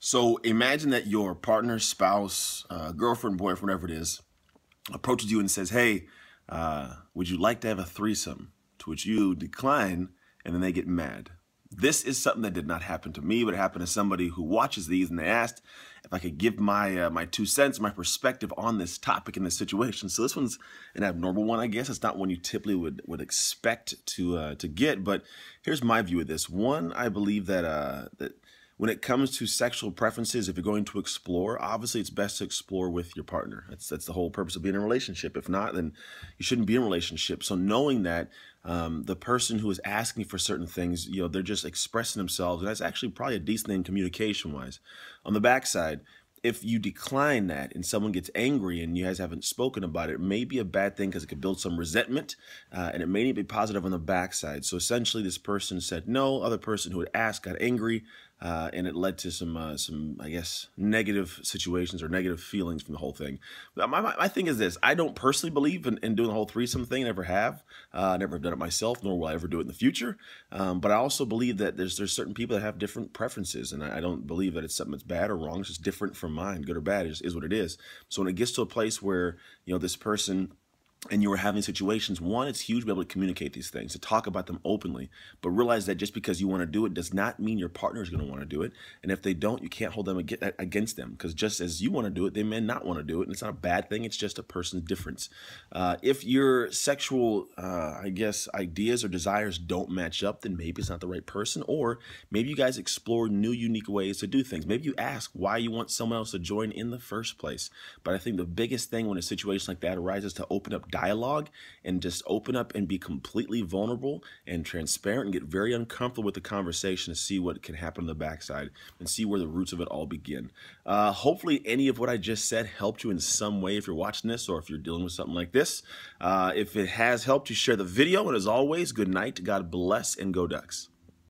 So imagine that your partner, spouse, girlfriend, boyfriend, whatever it is, approaches you and says, "Hey, would you like to have a threesome?" To which you decline, and then they get mad. This is something that did not happen to me, but it happened to somebody who watches these, and they asked if I could give my 2 cents, my perspective on this topic in this situation. So this one's an abnormal one, I guess. It's not one you typically would expect to get, but here's my view of this. One, I believe that when it comes to sexual preferences, if you're going to explore, obviously it's best to explore with your partner. That's the whole purpose of being in a relationship. If not, then you shouldn't be in a relationship. So knowing that the person who is asking for certain things, they're just expressing themselves, and that's actually probably a decent thing communication-wise. On the backside, if you decline that and someone gets angry and you guys haven't spoken about it, it may be a bad thing because it could build some resentment, and it may not be positive on the backside. So essentially, this person said no. Other person who had asked got angry, and it led to some I guess, negative situations or negative feelings from the whole thing. My thing is this: I don't personally believe in doing the whole threesome thing. Never have. Never have done it myself, nor will I ever do it in the future. But I also believe that there's certain people that have different preferences, and I don't believe that it's something that's bad or wrong. It's just different from mine. Good or bad is what it is. So when it gets to a place where this person and you were having situations, one, it's huge to be able to communicate these things, to talk about them openly, but realize that just because you want to do it does not mean your partner is going to want to do it. And if they don't, you can't hold them against them, because just as you want to do it, they may not want to do it. And it's not a bad thing. It's just a person's difference. If your sexual, I guess, ideas or desires don't match up, then maybe it's not the right person, or maybe you guys explore new, unique ways to do things. Maybe you ask why you want someone else to join in the first place. But I think the biggest thing when a situation like that arises, to open up dialogue and just open up and be completely vulnerable and transparent and get very uncomfortable with the conversation to see what can happen on the backside and see where the roots of it all begin. Hopefully any of what I just said helped you in some way if you're watching this or if you're dealing with something like this. If it has helped you, share the video. And as always, good night, God bless, and go Ducks.